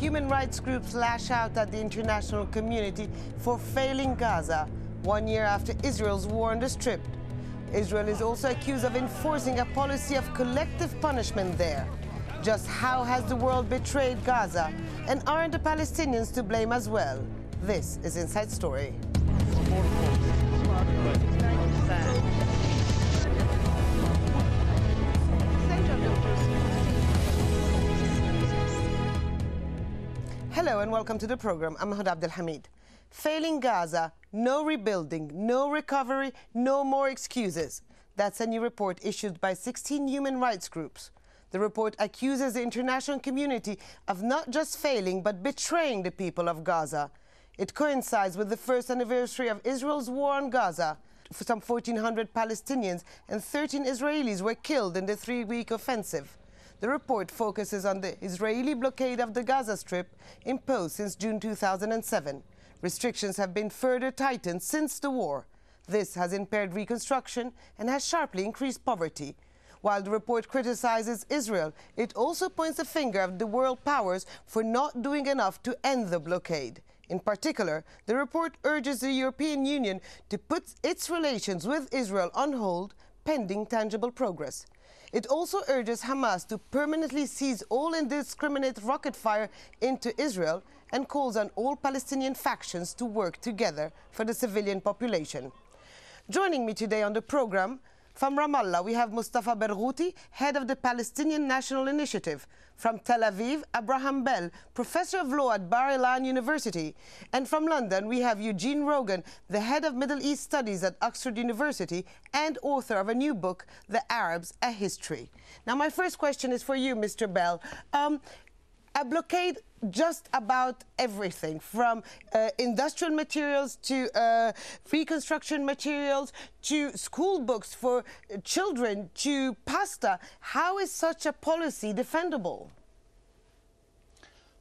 human rights groups lash out at the international community for failing Gaza 1 year after Israel's war on the Strip. Israel is also accused of enforcing a policy of collective punishment there. Just how has the world betrayed Gaza? And aren't the Palestinians to blame as well? This is Inside Story. Hello and welcome to the program. I'm Mahmoud Abdelhamid. Failing Gaza, no rebuilding, no recovery, no more excuses. That's a new report issued by 16 human rights groups. The report accuses the international community of not just failing but betraying the people of Gaza. It coincides with the first anniversary of Israel's war on Gaza. Some 1,400 Palestinians and 13 Israelis were killed in the 3-week offensive. The report focuses on the Israeli blockade of the Gaza Strip imposed since June 2007. Restrictions have been further tightened since the war. This has impaired reconstruction and has sharply increased poverty. While the report criticizes Israel, it also points the finger at the world powers for not doing enough to end the blockade. In particular, the report urges the European Union to put its relations with Israel on hold pending tangible progress. It also urges Hamas to permanently cease all indiscriminate rocket fire into Israel and calls on all Palestinian factions to work together for the civilian population. Joining me today on the program, from Ramallah, we have MUSTAPHA BARGHOUTI, head of the Palestinian National Initiative. From Tel Aviv, Abraham Bell, professor of law at BAR-ILAN University. And from London, we have Eugene Rogan, the head of Middle East Studies at Oxford University and author of a new book, The Arabs, A History. Now, my first question is for you, Mr. Bell. A blockade just about everything, from industrial materials to reconstruction materials to school books for children to pasta. How is such a policy defendable?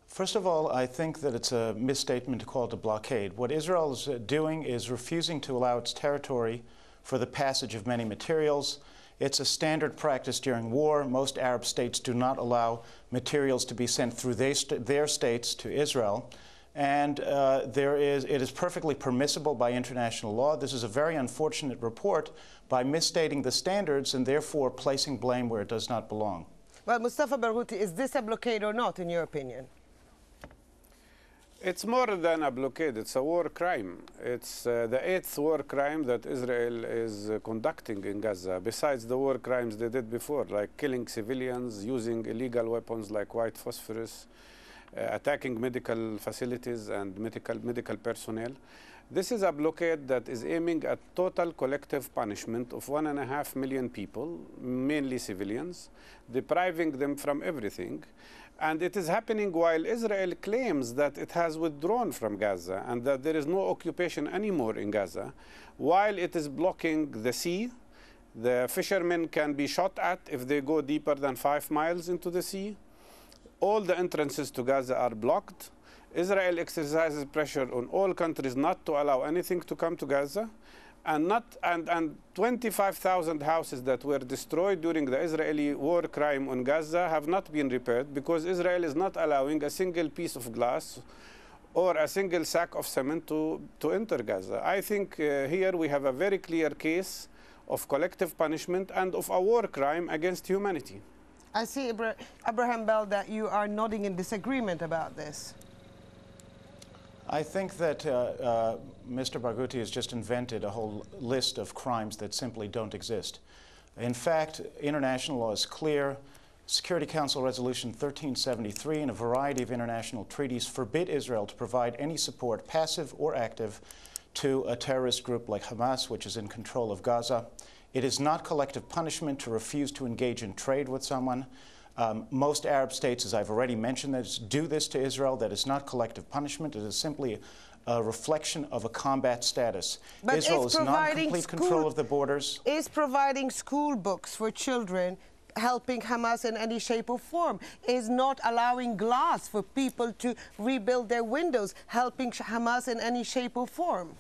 First of all, I think that it's a misstatement to call it a blockade. What Israel is doing is refusing to allow its territory for the passage of many materials. It's a standard practice during war. Most Arab states do not allow materials to be sent through their states to Israel. And it is perfectly permissible by international law. This is a very unfortunate report by misstating the standards and therefore placing blame where it does not belong. Well, MUSTAPHA BARGHOUTI, is this a blockade or not, in your opinion? It's more than a blockade. It's a war crime. It's the 8th war crime that Israel is conducting in Gaza, besides the war crimes they did before, like killing civilians, using illegal weapons like white phosphorus, attacking medical facilities and medical personnel. This is a blockade that is aiming at total collective punishment of 1.5 million people, mainly civilians, depriving them from everything. And it is happening while Israel claims that it has withdrawn from Gaza and that there is no occupation anymore in Gaza, while it is blocking the sea. The fishermen can be shot at if they go deeper than 5 miles into the sea. All the entrances to Gaza are blocked. Israel exercises pressure on all countries not to allow anything to come to Gaza. And 25,000 houses that were destroyed during the Israeli war crime on Gaza have not been repaired because Israel is not allowing a single piece of glass or a single sack of cement to enter Gaza. I think here we have a very clear case of collective punishment and of a war crime against humanity. I see, Abraham Bell, that you are nodding in disagreement about this. I think that Mr. Barghouti has just invented a whole list of crimes that simply don't exist. In fact, international law is clear. Security Council Resolution 1373 and a variety of international treaties forbid Israel to provide any support, passive or active, to a terrorist group like Hamas, which is in control of Gaza. It is not collective punishment to refuse to engage in trade with someone. Most Arab states, as I've already mentioned, do this to Israel. That is not collective punishment. It is simply a reflection of a combat status. But Israel is not in complete control of the borders. Is providing school books for children helping Hamas in any shape or form? Is not allowing glass for people to rebuild their windows helping Hamas in any shape or form?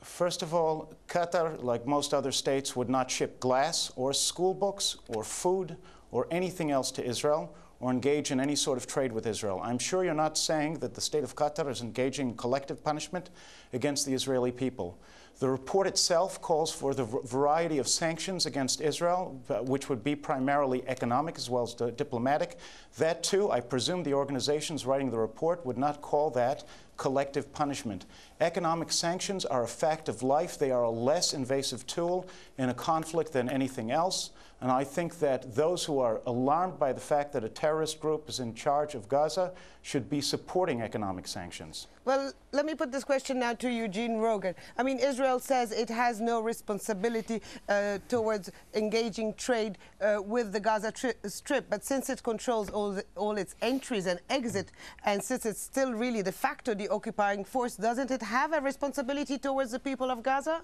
First of all, Qatar, like most other states, would not ship glass or school books or food or anything else to Israel. or engage in any sort of trade with Israel. I'm sure you're not saying that the state of Qatar is engaging in collective punishment against the Israeli people. The report itself calls for the variety of sanctions against Israel, which would be primarily economic as well as diplomatic. That, too, I presume the organizations writing the report would not call that collective punishment. Economic sanctions are a fact of life. They are a less invasive tool in a conflict than anything else. And I think that those who are alarmed by the fact that a terrorist group is in charge of Gaza should be supporting economic sanctions. Well, let me put this question now to Eugene Rogan. I mean, Israel says it has no responsibility towards engaging trade with the Gaza Strip, but since it controls all its entries and exit, and since it's still really de facto the occupying force, doesn't it have a responsibility towards the people of Gaza?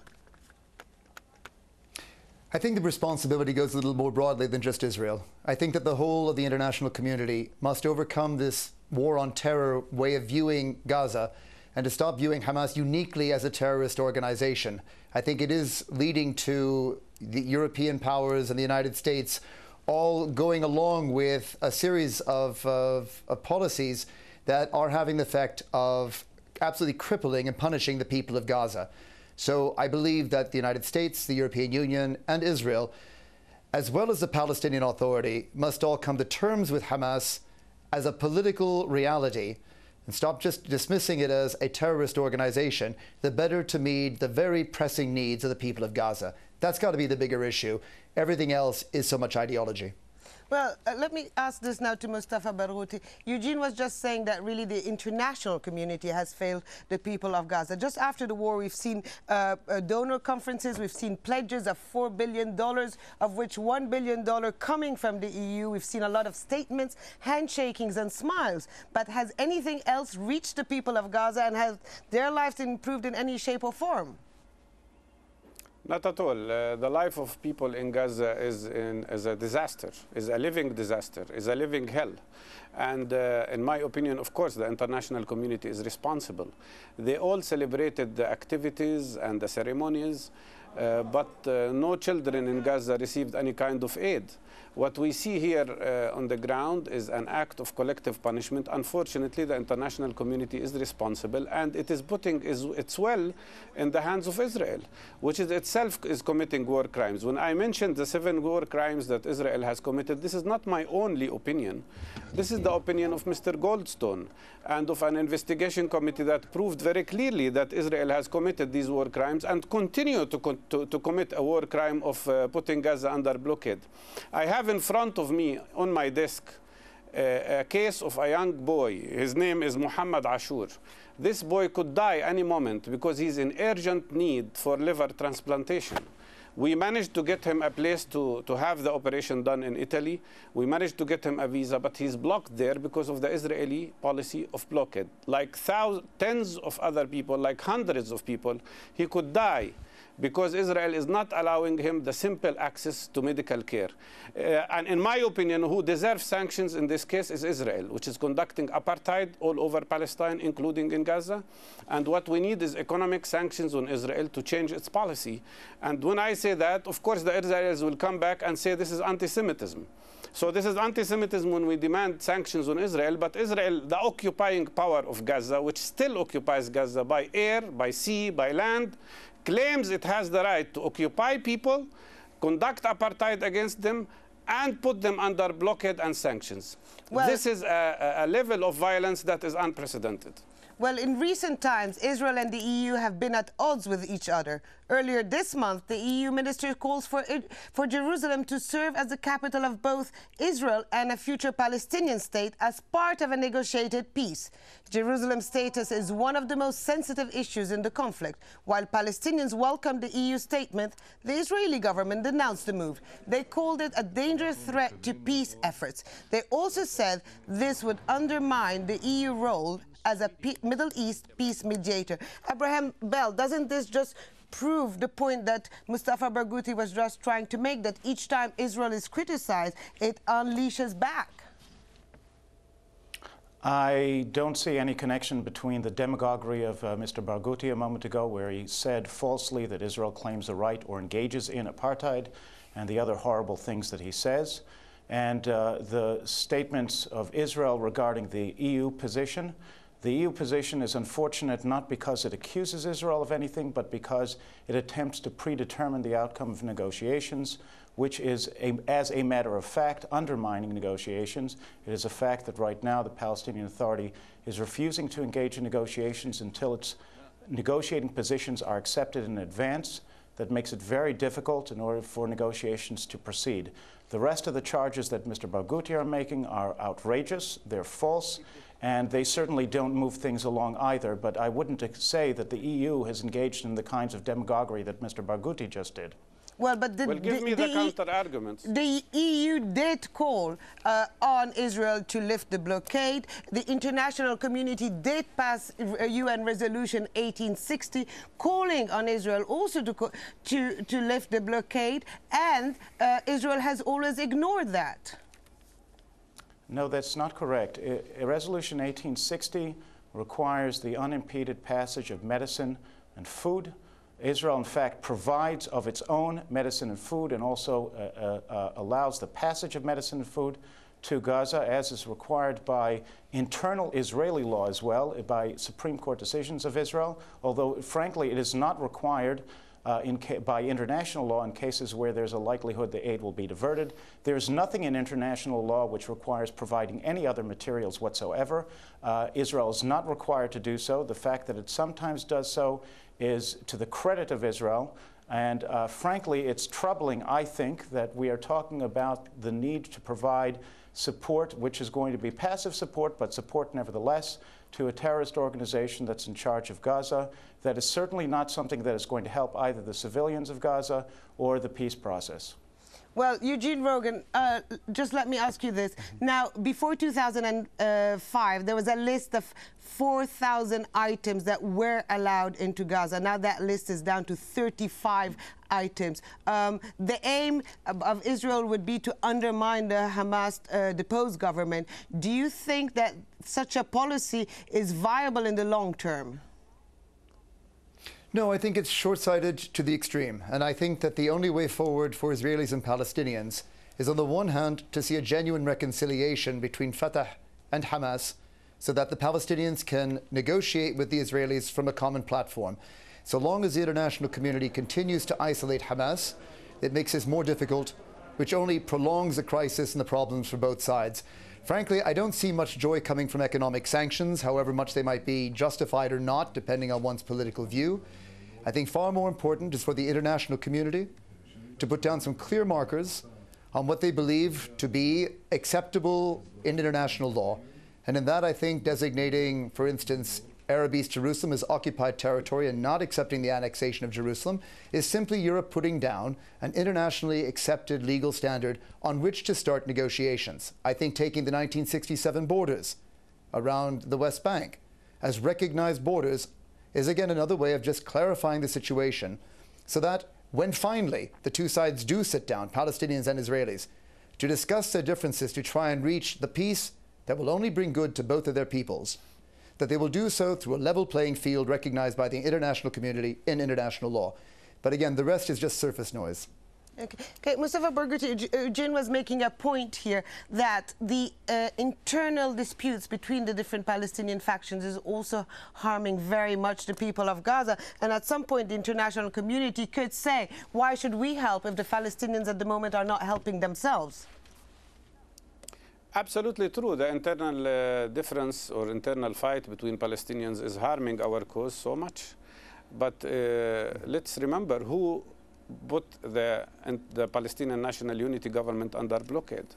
I think the responsibility goes a little more broadly than just Israel. I think that the whole of the international community must overcome this war on terror way of viewing Gaza and to stop viewing Hamas uniquely as a terrorist organization. I think it is leading to the European powers and the United States all going along with a series of policies that are having the effect of absolutely crippling and punishing the people of Gaza. So I believe that the United States, the European Union, and Israel, as well as the Palestinian Authority, must all come to terms with Hamas as a political reality and stop just dismissing it as a terrorist organization, the better to meet the very pressing needs of the people of Gaza. That's got to be the bigger issue. Everything else is so much ideology. Well, let me ask this now to Mustafa Barghouti. Eugene was just saying that really the international community has failed the people of Gaza. Just after the war, we've seen donor conferences, we've seen pledges of $4 billion, of which $1 billion coming from the EU. We've seen a lot of statements, handshakings and smiles. But has anything else reached the people of Gaza, and has their lives improved in any shape or form? Not at all. The life of people in Gaza is a disaster, is a living disaster, is a living hell. And in my opinion, of course, the international community is responsible. They all celebrated the activities and the ceremonies, but no children in Gaza received any kind of aid. What we see here on the ground is an act of collective punishment. Unfortunately, the international community is responsible, and it is putting its well in the hands of Israel, which is itself is committing war crimes. When I mentioned the 7 war crimes that Israel has committed, this is not my only opinion. This is the opinion of Mr. Goldstone and of an investigation committee that proved very clearly that Israel has committed these war crimes and continue to commit a war crime of putting Gaza under blockade. I have in front of me on my desk a case of a young boy. His name is Muhammad Ashur. This boy could die any moment because he's in urgent need for liver transplantation. We managed to get him a place to have the operation done in Italy. We managed to get him a visa, but he's blocked there because of the Israeli policy of blockade. Like tens of other people, like hundreds of people, he could die because Israel is not allowing him the simple access to medical care. And in my opinion, who deserves sanctions in this case is Israel, which is conducting apartheid all over Palestine, including in Gaza. And what we need is economic sanctions on Israel to change its policy. And when I say that, of course, the Israelis will come back and say this is anti-Semitism. So this is anti-Semitism when we demand sanctions on Israel, but Israel, the occupying power of Gaza, which still occupies Gaza by air, by sea, by land, claims it has the right to occupy people, conduct apartheid against them, and put them under blockade and sanctions. Well, this is a level of violence that is unprecedented. Well, in recent times, Israel and the EU have been at odds with each other. Earlier this month, the EU minister calls for Jerusalem to serve as the capital of both Israel and a future Palestinian state as part of a negotiated peace. Jerusalem's status is one of the most sensitive issues in the conflict. While Palestinians welcomed the EU statement, the Israeli government denounced the move. They called it a dangerous threat to peace efforts. They also said this would undermine the EU role as a Middle East peace mediator. Abraham Bell, doesn't this just prove the point that Mustafa Barghouti was just trying to make, that each time Israel is criticized, it unleashes back? I don't see any connection between the demagoguery of Mr. Barghouti a moment ago, where he said falsely that Israel claims a right or engages in apartheid, and the other horrible things that he says, and the statements of Israel regarding the EU position. The EU position is unfortunate not because it accuses Israel of anything, but because it attempts to predetermine the outcome of negotiations, which is, as a matter of fact, undermining negotiations. It is a fact that right now the Palestinian Authority is refusing to engage in negotiations until its negotiating positions are accepted in advance. That makes it very difficult in order for negotiations to proceed. The rest of the charges that Mr. Barghouti are making are outrageous, they're false, and they certainly don't move things along either. But I wouldn't say that the EU has engaged in the kinds of demagoguery that Mr. Barghouti just did. Well, but give me the counter-arguments. The EU did call on Israel to lift the blockade. The international community did pass UN Resolution 1860, calling on Israel also to lift the blockade, and Israel has always ignored that. No, that's not correct. Resolution 1860 requires the unimpeded passage of medicine and food. Israel, in fact, provides of its own medicine and food, and also allows the passage of medicine and food to Gaza, as is required by internal Israeli law as well, by Supreme Court decisions of Israel, although, frankly, it is not required by international law in cases where there's a likelihood the aid will be diverted. There's nothing in international law which requires providing any other materials whatsoever. Israel is not required to do so. The fact that it sometimes does so is to the credit of Israel. And frankly, it's troubling, I think, that we are talking about the need to provide support, which is going to be passive support, but support nevertheless, to a terrorist organization that's in charge of Gaza. That is certainly not something that is going to help either the civilians of Gaza or the peace process. Well, Eugene, Rogan, just let me ask you this. Now, before 2005, there was a list of 4,000 items that were allowed into Gaza. Now that list is down to 35 items. The aim of Israel would be to undermine the Hamas deposed government. Do you think that such a policy is viable in the long term? No, I think it's short-sighted to the extreme. And I think that the only way forward for Israelis and Palestinians is, on the one hand, to see a genuine reconciliation between Fatah and Hamas, so that the Palestinians can negotiate with the Israelis from a common platform. So long as the international community continues to isolate Hamas, it makes this more difficult, which only prolongs the crisis and the problems for both sides. Frankly, I don't see much joy coming from economic sanctions, however much they might be justified or not, depending on one's political view. I think far more important is for the international community to put down some clear markers on what they believe to be acceptable in international law. And in that, I think designating, for instance, Arab East Jerusalem as occupied territory and not accepting the annexation of Jerusalem is simply Europe putting down an internationally accepted legal standard on which to start negotiations. I think taking the 1967 borders around the West Bank as recognized borders is again another way of just clarifying the situation, so that when finally the two sides do sit down, Palestinians and Israelis, to discuss their differences to try and reach the peace that will only bring good to both of their peoples, that they will do so through a level playing field recognized by the international community in international law. But again, the rest is just surface noise. Okay, Mustafa Barghouti, Eugene was making a point here that the internal disputes between the different Palestinian factions is also harming very much the people of Gaza. And at some point, the international community could say, why should we help if the Palestinians at the moment are not helping themselves? Absolutely true. The internal difference or internal fight between Palestinians is harming our cause so much. But let's remember who put the Palestinian National Unity government under blockade.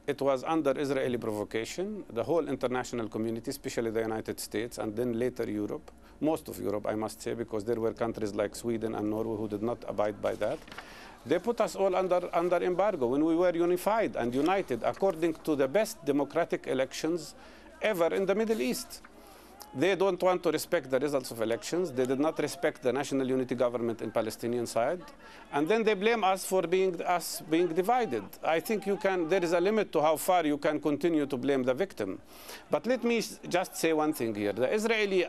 It was under Israeli provocation. The whole international community, especially the United States, and then later Europe, most of Europe, I must say, because there were countries like Sweden and Norway who did not abide by that. They put us all under embargo when we were unified and united according to the best democratic elections ever in the Middle East. They don't want to respect the results of elections. They did not respect the national unity government in Palestinian side. And then they blame us for being divided. I think there is a limit to how far you can continue to blame the victim. But let me just say one thing here.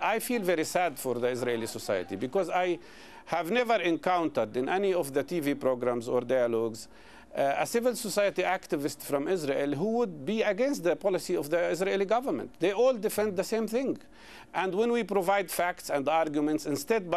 I feel very sad for the Israeli society, because I have never encountered in any of the TV programs or dialogues a civil society activist from Israel who would be against the policy of the Israeli government. They all defend the same thing. And when we provide facts and arguments, instead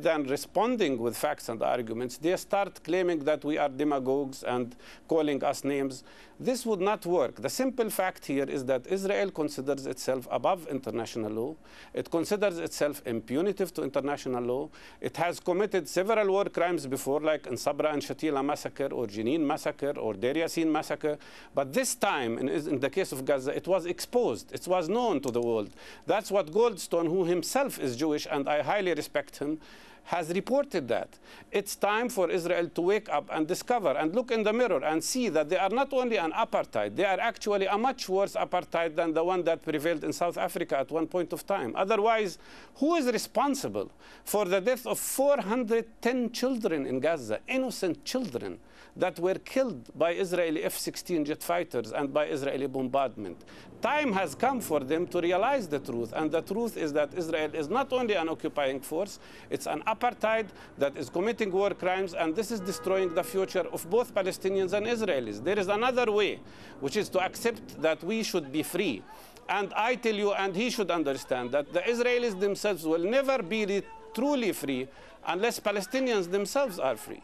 than responding with facts and arguments, they start claiming that we are demagogues and calling us names. This would not work. The simple fact here is that Israel considers itself above international law. It considers itself impunitive to international law. It has committed several war crimes before, like in Sabra and Shatila massacre, or Jenin massacre, or Deir Yassin massacre. But this time, in the case of Gaza, it was exposed. It was known to the world. That's what Goldstone, who himself is Jewish, and I highly respect him, has reported that. It's time for Israel to wake up and discover and look in the mirror and see that they are not only an apartheid, they are actually a much worse apartheid than the one that prevailed in South Africa at one point of time. Otherwise, who is responsible for the death of 410 children in Gaza, innocent children, that were killed by Israeli F-16 jet fighters and by Israeli bombardment? Time has come for them to realize the truth, and the truth is that Israel is not only an occupying force, it's an apartheid that is committing war crimes, and this is destroying the future of both Palestinians and Israelis. There is another way, which is to accept that we should be free. And I tell you, and he should understand, that the Israelis themselves will never be truly free unless Palestinians themselves are free.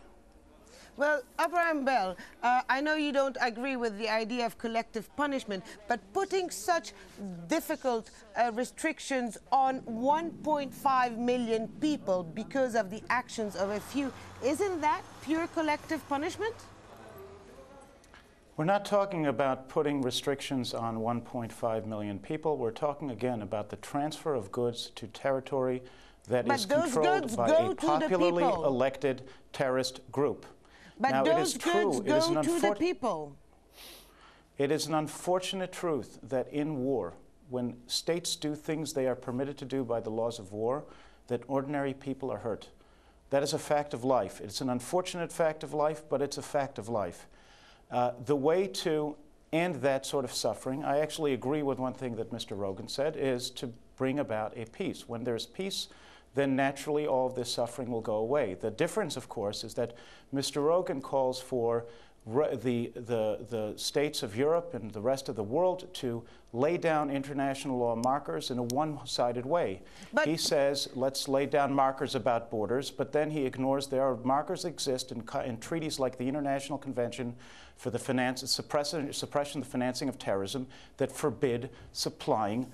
Well, Abraham Bell, I know you don't agree with the idea of collective punishment, but putting such difficult restrictions on 1.5 million people because of the actions of a few, isn't that pure collective punishment? We're not talking about putting restrictions on 1.5 million people. We're talking again about the transfer of goods to territory that is controlled by a popularly elected terrorist group. But now, those goods go to the people. It is an unfortunate truth that in war, when states do things they are permitted to do by the laws of war, that ordinary people are hurt. That is a fact of life. It's an unfortunate fact of life, but it's a fact of life. The way to end that sort of suffering, I actually agree with one thing that Mr. Rogan said, is to bring about a peace. When there's peace, then naturally all of this suffering will go away. The difference, of course, is that Mr. Rogan calls for the states of Europe and the rest of the world to lay down international law markers in a one-sided way. But he says, let's lay down markers about borders, but then he ignores there are markers that exist in treaties like the International Convention for the suppression of the financing of terrorism that forbid supplying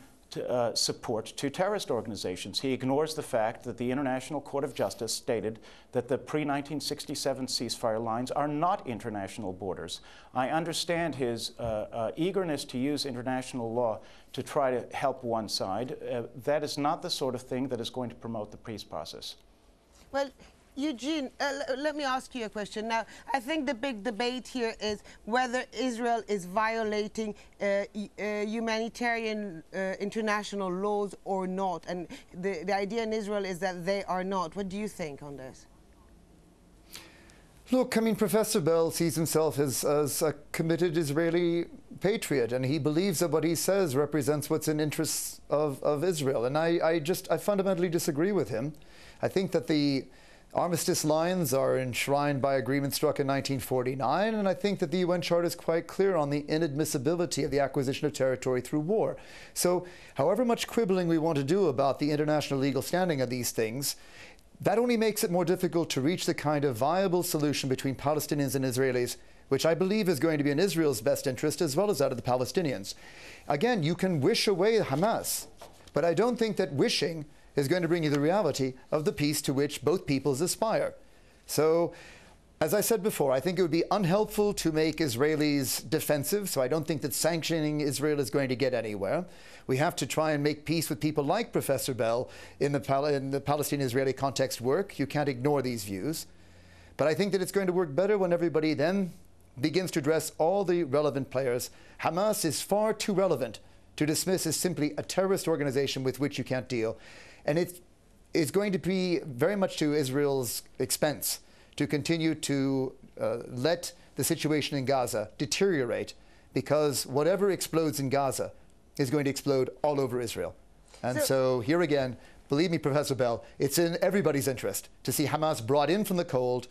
support to terrorist organizations. He ignores the fact that the International Court of Justice stated that the pre-1967 ceasefire lines are not international borders. I understand his eagerness to use international law to try to help one side. That is not the sort of thing that is going to promote the peace process. Well, Eugene, let me ask you a question. Now, I think the big debate here is whether Israel is violating humanitarian international laws or not. And the idea in Israel is that they are not. What do you think on this? Look, I mean, Professor Bell sees himself as a committed Israeli patriot, and he believes that what he says represents what's in interests of Israel. And I fundamentally disagree with him. I think that the armistice lines are enshrined by agreement struck in 1949, and I think that the UN Charter is quite clear on the inadmissibility of the acquisition of territory through war. So however much quibbling we want to do about the international legal standing of these things, that only makes it more difficult to reach the kind of viable solution between Palestinians and Israelis, which I believe is going to be in Israel's best interest as well as that of the Palestinians. Again, you can wish away Hamas, but I don't think that wishing is going to bring you the reality of the peace to which both peoples aspire. So, as I said before, I think it would be unhelpful to make Israelis defensive, so I don't think that sanctioning Israel is going to get anywhere. We have to try and make peace with people like Professor Bell in the Palestinian-Israeli context work. You can't ignore these views. But I think that it's going to work better when everybody then begins to address all the relevant players. Hamas is far too relevant to dismiss as simply a terrorist organization with which you can't deal. And it is going to be very much to Israel's expense to continue to let the situation in Gaza deteriorate, because whatever explodes in Gaza is going to explode all over Israel. And so here again, believe me, Professor Bell, it's in everybody's interest to see Hamas brought in from the cold,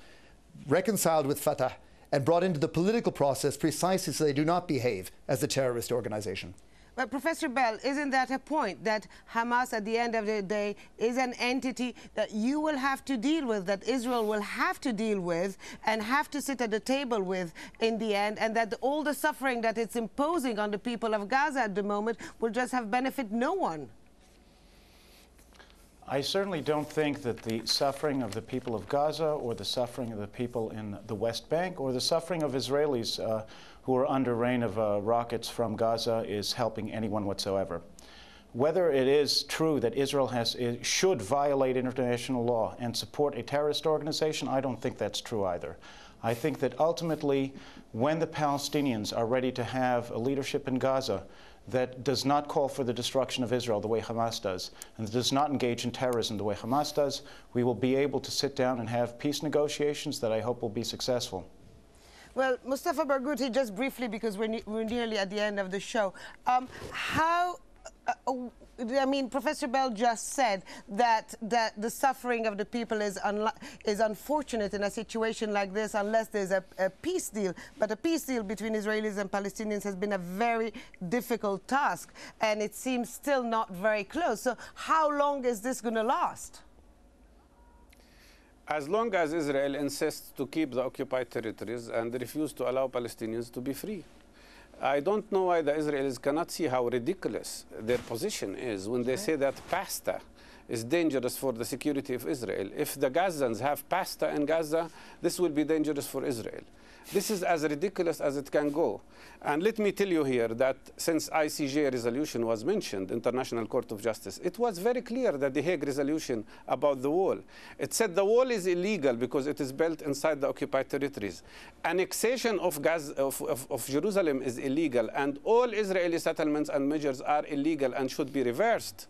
reconciled with Fatah, and brought into the political process precisely so they do not behave as a terrorist organization. But Professor Bell, isn't that a point, that Hamas at the end of the day is an entity that you will have to deal with, that Israel will have to deal with and have to sit at the table with in the end, and that all the suffering that it's imposing on the people of Gaza at the moment will just have benefit no one? I certainly don't think that the suffering of the people of Gaza or the suffering of the people in the West Bank or the suffering of Israelis who are under rain of rockets from Gaza is helping anyone whatsoever. Whether it is true that Israel should violate international law and support a terrorist organization, I don't think that's true either. I think that ultimately, when the Palestinians are ready to have a leadership in Gaza that does not call for the destruction of Israel the way Hamas does, and that does not engage in terrorism the way Hamas does, we will be able to sit down and have peace negotiations that I hope will be successful. Well, Mustafa Barghouti, just briefly, because we're nearly at the end of the show, I mean, Professor Bell just said that the suffering of the people is unfortunate in a situation like this unless there's a peace deal. But a peace deal between Israelis and Palestinians has been a very difficult task, and it seems still not very close. So how long is this going to last? As long as Israel insists to keep the occupied territories and refuse to allow Palestinians to be free. I don't know why the Israelis cannot see how ridiculous their position is when they say that pasta is dangerous for the security of Israel. If the Gazans have pasta in Gaza, this will be dangerous for Israel. This is as ridiculous as it can go. And let me tell you here that since ICJ resolution was mentioned, International Court of Justice, it was very clear that the Hague resolution about the wall, it said the wall is illegal because it is built inside the occupied territories. Annexation of Jerusalem is illegal, and all Israeli settlements and measures are illegal and should be reversed.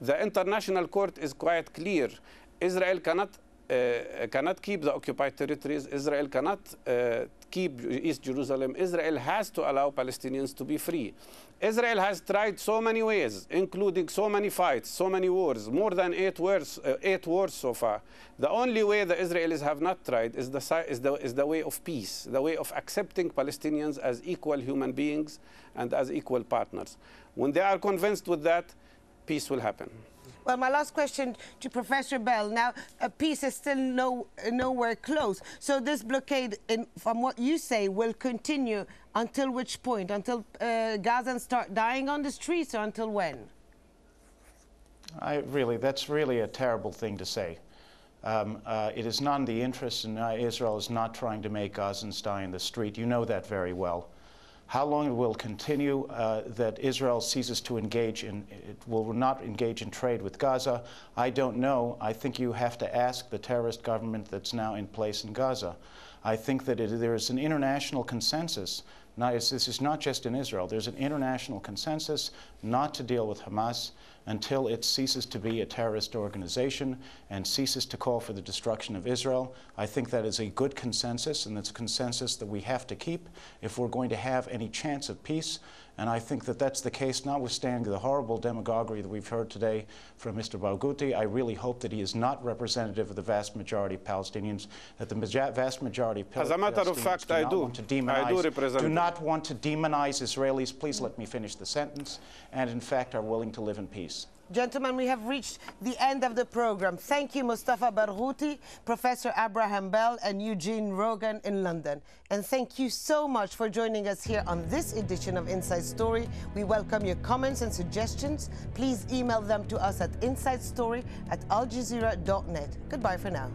The International Court is quite clear. Israel cannot keep the occupied territories. Israel cannot keep East Jerusalem. Israel has to allow Palestinians to be free. Israel has tried so many ways, including so many fights, so many wars, more than 8 wars so far. The only way the Israelis have not tried is the way of peace, the way of accepting Palestinians as equal human beings and as equal partners. When they are convinced with that, peace will happen. Well, my last question to Professor Bell. Now, peace is still nowhere close. So this blockade, from what you say, will continue until which point? Until Gazans start dying on the streets, or until when? That's really a terrible thing to say. It is not in the interest, and Israel is not trying to make Gazans die in the street. You know that very well. How long it will continue that Israel ceases to engage in, it will not engage in trade with Gaza, I don't know. I think you have to ask the terrorist government that's now in place in Gaza. I think that there is an international consensus. Now, this is not just in Israel. There's an international consensus not to deal with Hamas until it ceases to be a terrorist organization and ceases to call for the destruction of Israel. I think that is a good consensus, and it's a consensus that we have to keep if we're going to have any chance of peace. And I think that that's the case, notwithstanding the horrible demagoguery that we've heard today from Mr. Barghouti. I really hope that he is not representative of the vast majority of Palestinians, that the vast majority of Palestinians as a matter of fact, I do not want to demonize Israelis. Please let me finish the sentence. And in fact, are willing to live in peace. Gentlemen, we have reached the end of the program. Thank you, Mustafa Barghouti, Professor Abraham Bell, and Eugene Rogan in London. And thank you so much for joining us here on this edition of Inside Story. We welcome your comments and suggestions. Please email them to us at insidestory@aljazeera.net. Goodbye for now.